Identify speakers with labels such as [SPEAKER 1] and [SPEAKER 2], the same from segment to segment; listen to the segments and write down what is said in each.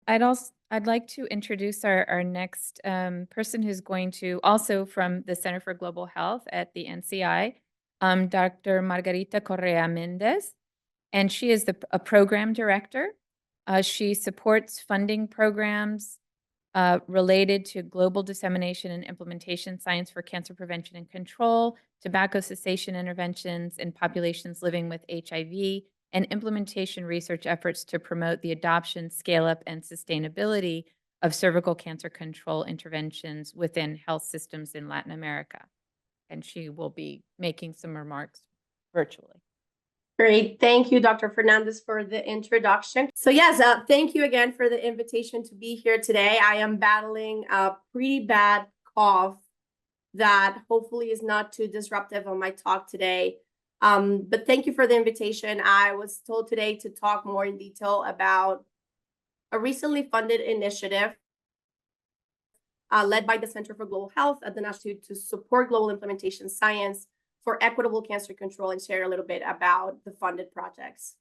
[SPEAKER 1] I'd like to introduce our next person who's going to also from the Center for Global Health at the NCI, Dr. Margarita Correa-Mendez, and she is a program director. She supports funding programs related to global dissemination and implementation science for cancer prevention and control, tobacco cessation interventions in populations living with HIV, and implementation research efforts to promote the adoption, scale up, and sustainability of cervical cancer control interventions within health systems in Latin America. And she will be making some remarks virtually.
[SPEAKER 2] Great. Thank you, Dr. Fernandez, for the introduction. So yes, thank you again for the invitation to be here today. I am battling a pretty bad cough that hopefully is not too disruptive on my talk today. But thank you for the invitation. I was told today to talk more in detail about a recently funded initiative led by the Center for Global Health at the National Institute to support global implementation science for equitable cancer control and share a little bit about the funded projects.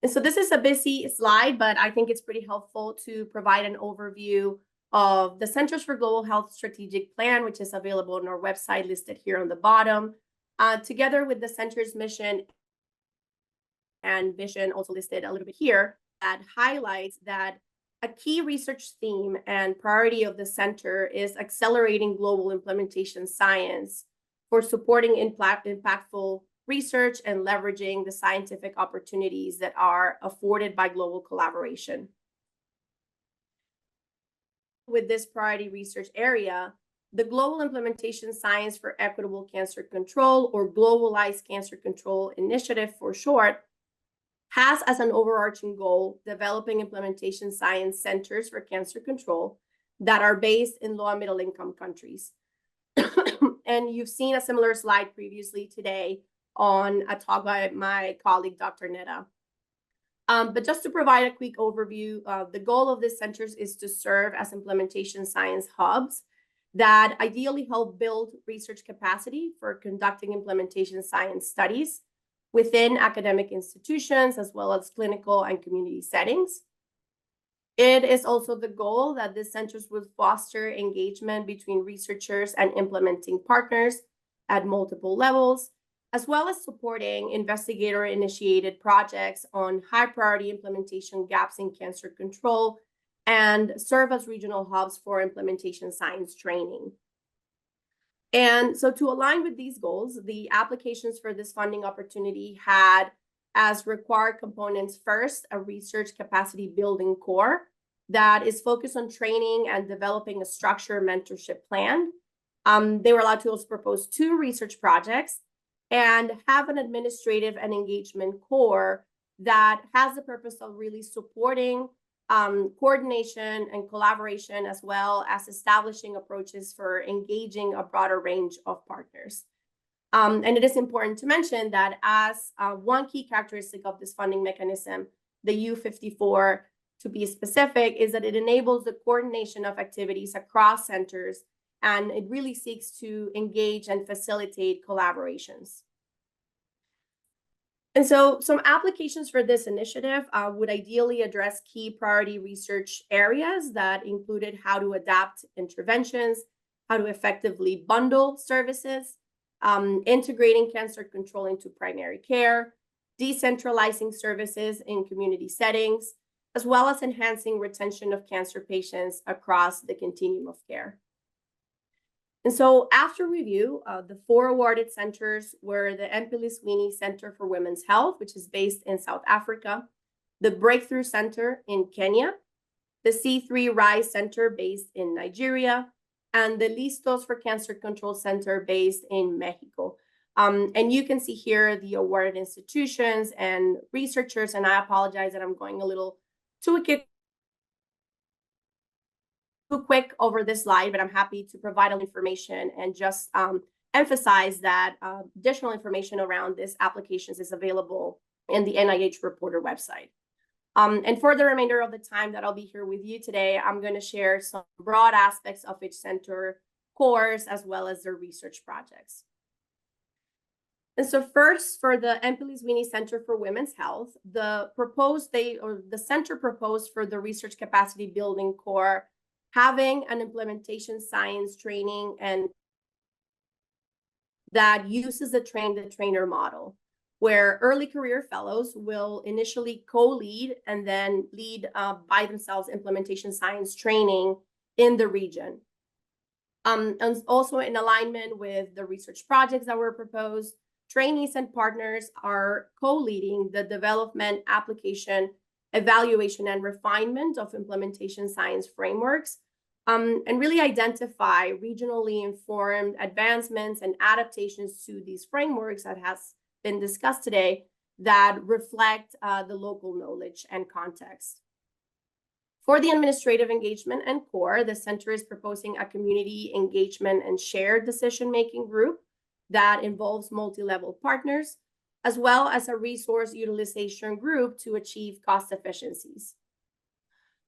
[SPEAKER 2] And so this is a busy slide, but I think it's pretty helpful to provide an overview of the Centers for Global Health Strategic Plan, which is available on our website listed here on the bottom, together with the center's mission and vision also listed a little bit here, that highlights that a key research theme and priority of the center is accelerating global implementation science for supporting impactful research and leveraging the scientific opportunities that are afforded by global collaboration. With this priority research area, the Global Implementation Science for Equitable Cancer Control, or Globalized Cancer Control Initiative for short, has as an overarching goal developing implementation science centers for cancer control that are based in low and middle income countries. And you've seen a similar slide previously today on a talk by my colleague, Dr. Netta. But just to provide a quick overview, the goal of these centers is to serve as implementation science hubs that ideally help build research capacity for conducting implementation science studies within academic institutions, as well as clinical and community settings. It is also the goal that these centers would foster engagement between researchers and implementing partners at multiple levels, as well as supporting investigator-initiated projects on high-priority implementation gaps in cancer control and serve as regional hubs for implementation science training. And so to align with these goals, the applications for this funding opportunity had as required components, first, a research capacity building core that is focused on training and developing a structured mentorship plan. They were allowed to also propose 2 research projects and have an administrative and engagement core that has the purpose of really supporting coordination and collaboration, as well as establishing approaches for engaging a broader range of partners. And it is important to mention that as one key characteristic of this funding mechanism, the U54 to be specific, is that it enables the coordination of activities across centers, and it really seeks to engage and facilitate collaborations. And so some applications for this initiative would ideally address key priority research areas that included how to adapt interventions, how to effectively bundle services, integrating cancer control into primary care, decentralizing services in community settings, as well as enhancing retention of cancer patients across the continuum of care. And so after review, the 4 awarded centers were the Mpili Sweeney Center for Women's Health, which is based in South Africa, the Breakthrough Center in Kenya, the C3 Rise Center based in Nigeria, and the Listos for Cancer Control Center based in Mexico. And you can see here the awarded institutions and researchers, and I apologize that I'm going a little too quick over this slide, but I'm happy to provide information and just emphasize that additional information around these applications is available in the NIH Reporter website. And for the remainder of the time that I'll be here with you today, I'm going to share some broad aspects of each center course, as well as their research projects. And so first, for the Sweeney Center for Women's Health, the center proposed for the research capacity building core having an implementation science training and that uses the train-the-trainer model, where early career fellows will initially co-lead and then lead by themselves implementation science training in the region. And also in alignment with the research projects that were proposed, trainees and partners are co-leading the development, application, evaluation, and refinement of implementation science frameworks, and really identify regionally informed advancements and adaptations to these frameworks that has been discussed today that reflect the local knowledge and context. For the administrative engagement and core, the center is proposing a community engagement and shared decision-making group that involves multi-level partners, as well as a resource utilization group to achieve cost efficiencies.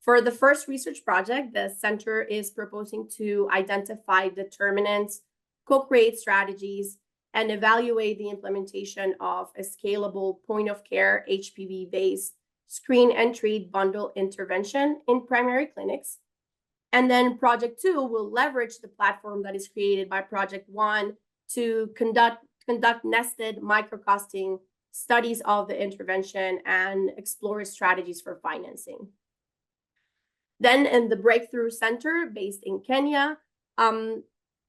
[SPEAKER 2] For the first research project, the center is proposing to identify determinants, co-create strategies, and evaluate the implementation of a scalable point-of-care HPV-based screen and treat bundle intervention in primary clinics. And then project 2 will leverage the platform that is created by project 1 to conduct nested microcosting studies of the intervention and explore strategies for financing. Then in the Breakthrough Center based in Kenya,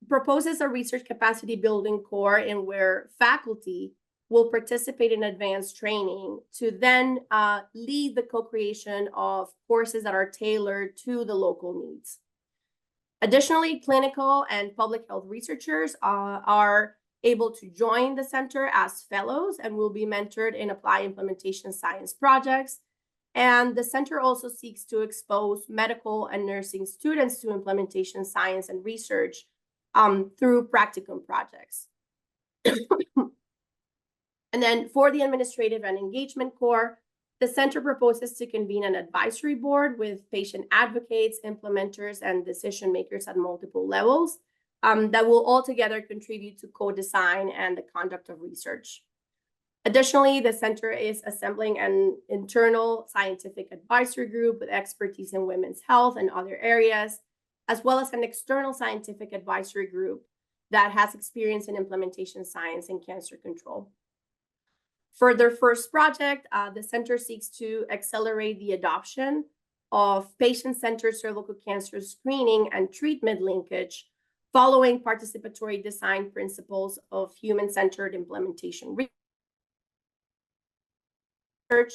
[SPEAKER 2] proposes a research capacity building core in where faculty will participate in advanced training to then lead the co-creation of courses that are tailored to the local needs. Additionally, clinical and public health researchers are able to join the center as fellows and will be mentored in applied implementation science projects. And the center also seeks to expose medical and nursing students to implementation science and research through practicum projects. And then for the administrative and engagement core, the center proposes to convene an advisory board with patient advocates, implementers, and decision makers at multiple levels that will all together contribute to co-design and the conduct of research. Additionally, the center is assembling an internal scientific advisory group with expertise in women's health and other areas, as well as an external scientific advisory group that has experience in implementation science and cancer control. For their first project, the center seeks to accelerate the adoption of patient-centered cervical cancer screening and treatment linkage following participatory design principles of human-centered implementation research.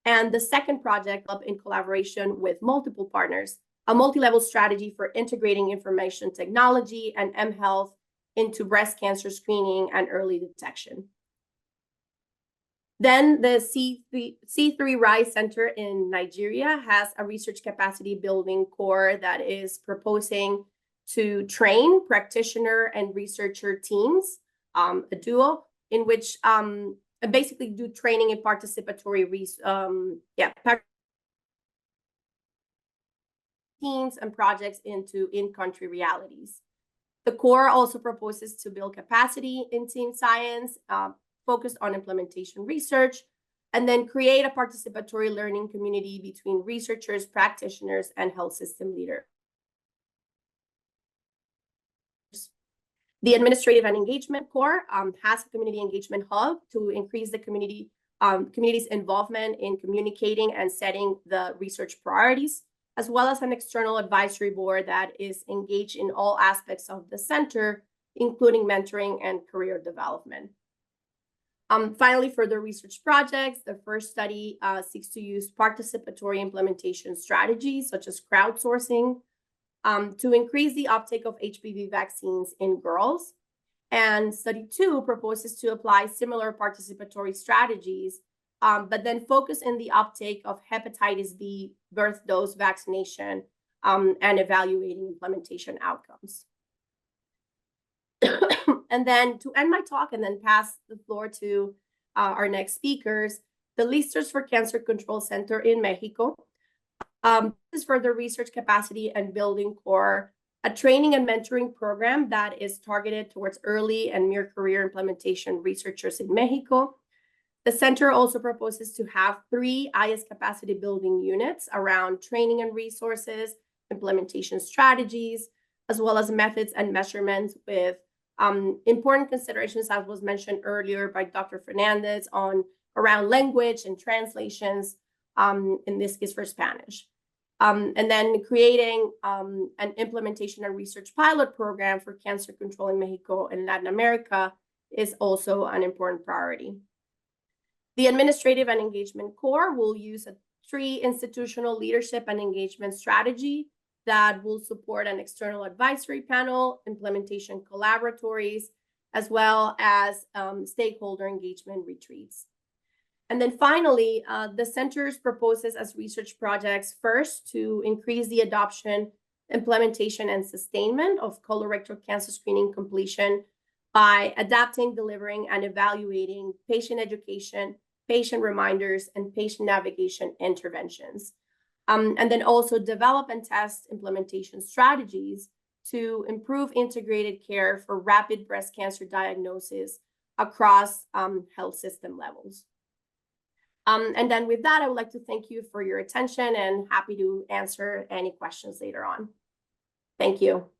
[SPEAKER 2] And the second project, up in collaboration with multiple partners, a multi-level strategy for integrating information technology and mHealth into breast cancer screening and early detection. Then the C3 Rise Center in Nigeria has a research capacity building core that is proposing to train practitioner and researcher teams, a duo, in which basically do training and participatory teams and projects into in-country realities. The core also proposes to build capacity in team science, focused on implementation research, and then create a participatory learning community between researchers, practitioners, and health system leaders. The administrative and engagement core has a community engagement hub to increase the community's involvement in communicating and setting the research priorities, as well as an external advisory board that is engaged in all aspects of the center, including mentoring and career development. Finally, for the research projects, the first study seeks to use participatory implementation strategies such as crowdsourcing to increase the uptake of HPV vaccines in girls. And study 2 proposes to apply similar participatory strategies, but then focus in the uptake of hepatitis B birth dose vaccination and evaluating implementation outcomes. And then to end my talk and then pass the floor to our next speakers, the Listers for Cancer Control Center in Mexico. This is for the research capacity and building core a training and mentoring program that is targeted towards early and mid-career implementation researchers in Mexico. The center also proposes to have 3 IS capacity building units around training and resources, implementation strategies, as well as methods and measurements with important considerations, as was mentioned earlier by Dr. Fernandez, around language and translations, in this case for Spanish. And then creating an implementation and research pilot program for cancer control in Mexico and Latin America is also an important priority. The Administrative and Engagement Core will use a 3-institutional leadership and engagement strategy that will support an external advisory panel, implementation collaboratories, as well as stakeholder engagement retreats. And then finally, the centers proposes as research projects first to increase the adoption, implementation, and sustainment of colorectal cancer screening completion by adapting, delivering, and evaluating patient education, patient reminders, and patient navigation interventions. And then also develop and test implementation strategies to improve integrated care for rapid breast cancer diagnosis across health system levels. And then with that, I would like to thank you for your attention and happy to answer any questions later on. Thank you.